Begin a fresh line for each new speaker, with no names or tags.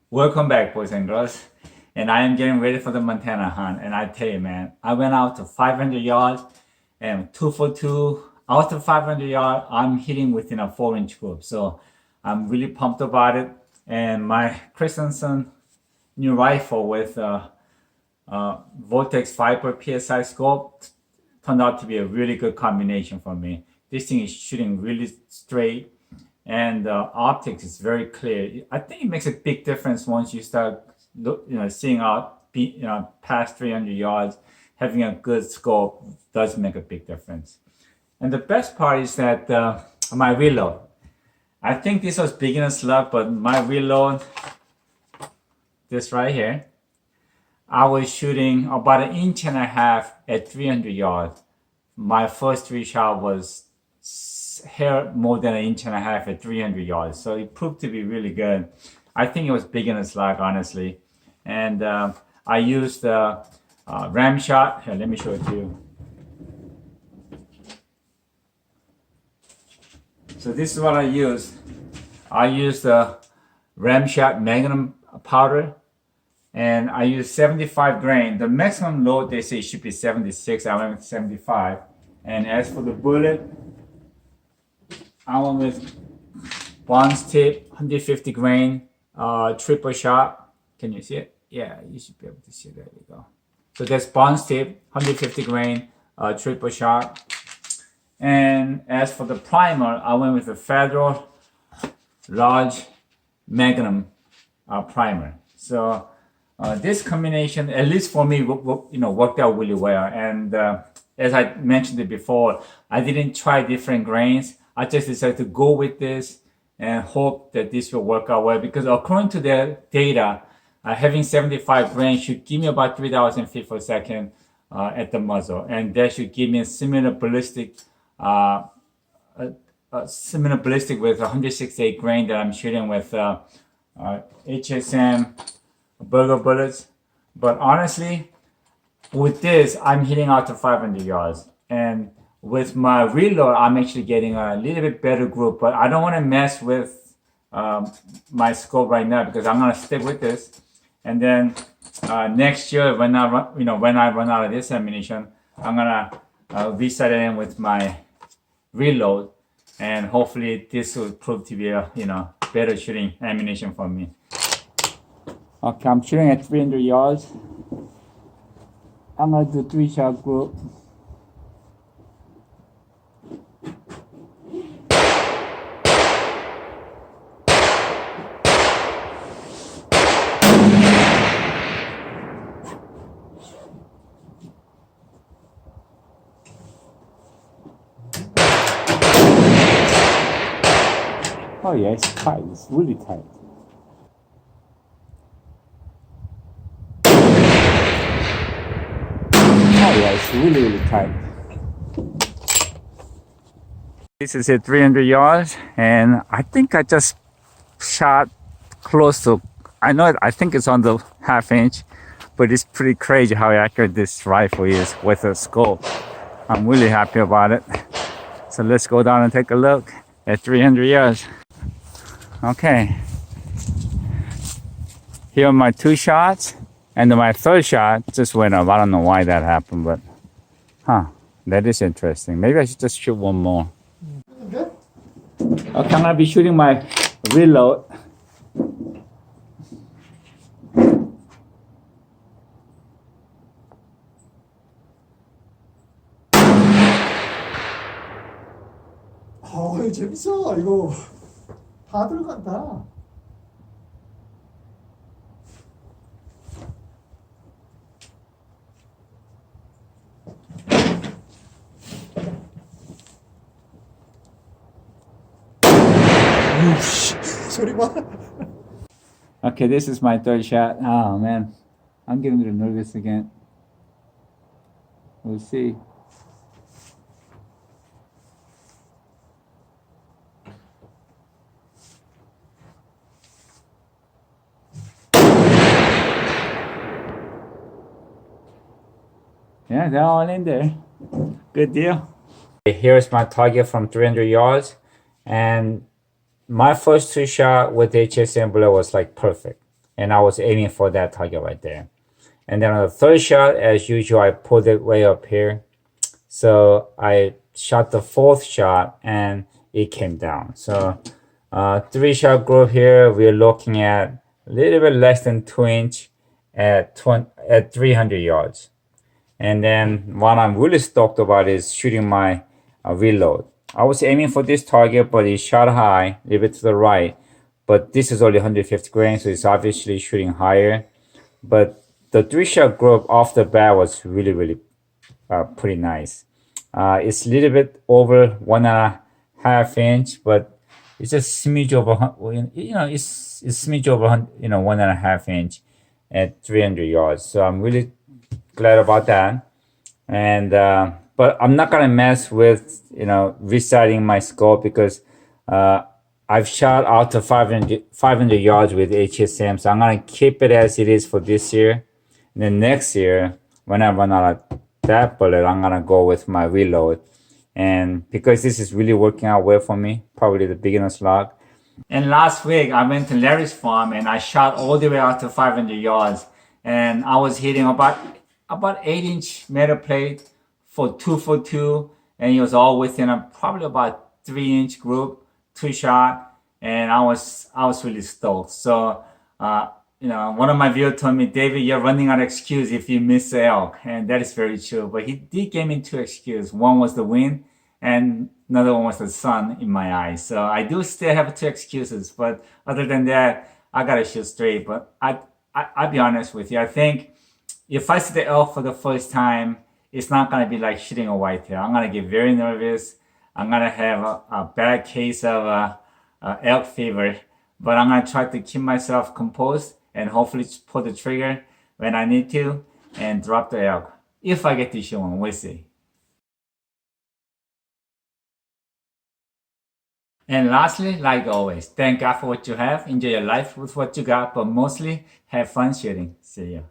Welcome back, boys and girls. And I am getting ready for the Montana hunt. And I tell you, man, I went out to 500 yards and 2 for 2. Out of 500 yards, I'm hitting within a 4-inch group. So I'm really pumped about it. And my Christensen new rifle with Vortex Viper PSI scope turned out to be a really good combination for me. This thing is shooting really straight, and the optics is very clear. I think it makes a big difference once you start, seeing out, past 300 yards. Having a good scope does make a big difference. And the best part is that my reload. I think this was beginner's luck, but my reload, this right here, I was shooting about 1.5 inches at 300 yards. My first 3 shot was hair more than 1.5 inches at 300 yards. So it proved to be really good. I think it was beginner's luck, honestly. And I used the ram shot. Here, let me show it to you. So this is what I used. I used the ram shot magnum powder. And I use 75 grain. The maximum load they say should be 76. I went with 75. And as for the bullet, I went with Bond's tip, 150 grain, triple shot. Can you see it? Yeah, you should be able to see it. There you go. So that's Bond's tip, 150 grain, triple shot. And as for the primer, I went with the Federal large magnum primer. So this combination, at least for me, worked out really well. And as I mentioned it before, I didn't try different grains. I just decided to go with this and hope that this will work out well. Because according to their data, having 75 grains should give me about 3,000 feet per second at the muzzle, and that should give me a similar ballistic with 168 grain that I'm shooting with HSM burger bullets. But honestly, with this, I'm hitting out to 500 yards. And with my reload, I'm actually getting a little bit better group. But I don't want to mess with my scope right now, because I'm going to stick with this. And then next year, when I run out of this ammunition, I'm going to reset it in with my reload. And hopefully this will prove to be a better shooting ammunition for me. Okay, I'm shooting at 300 yards. I'm gonna do 3-shot group. Oh yeah, it's tight. It's really tight. Yeah, it's really, really tight. This is at 300 yards, and I think I just shot close to, I think it's on the 1/2 inch, but it's pretty crazy how accurate this rifle is with a scope. I'm really happy about it. So let's go down and take a look at 300 yards. Okay. Here are my 2 shots. And my 3rd shot just went up. I don't know why that happened, but that is interesting. Maybe I should just shoot one more. Okay, I'm gonna be shooting my reload.
재밌어. 이거 다 들어간다. 소리 봐.
Okay, this is my 3rd shot. Oh man, I'm getting a little nervous again. We'll see. Yeah, they're all in there. Good deal. Here's my target from 300 yards, and my first 2 shot with the HSM bullet was like perfect. and I was aiming for that target right there. And then on the third shot, as usual, I pulled it way up here. So I shot the fourth shot and it came down. So three shot group here, we're looking at a little bit less than 2 inch at 300 yards. And then what I'm really stoked about is shooting my reload. I was aiming for this target, but it shot high, a little bit to the right. But this is only 150 grains, so it's obviously shooting higher. But the three shot group off the bat was really pretty nice. It's a little bit over 1.5 inch, but it's a smidge over, it's smidge over, 1.5 inch at 300 yards. So I'm really glad about that. And but I'm not gonna mess with restarting my scope because I've shot out to 500 yards with HSM, so I'm gonna keep it as it is for this year. And then next year, when I run out of that bullet, I'm gonna go with my reload. And because this is really working out well for me, probably the beginner's luck. And last week I went to Larry's farm and I shot all the way out to 500 yards, and I was hitting about 8-inch metal plate for 2 for 2, and it was all within probably about 3-inch group, 2 shot, and I was really stoked. So one of my viewers told me, David, you're running out of excuse if you miss the elk, and that is very true. But he did give me 2 excuses. One was the wind, and another one was the sun in my eyes. So I do still have 2 excuses, but other than that, I gotta shoot straight. But I'll be honest with you. I think if I see the elk for the first time, it's not gonna be like shooting a whitetail. I'm gonna get very nervous. I'm gonna have a bad case of elk fever, but I'm gonna try to keep myself composed and hopefully pull the trigger when I need to and drop the elk. If I get to shoot one, we'll see. And lastly, like always, thank God for what you have. Enjoy your life with what you got, but mostly have fun shooting. See ya.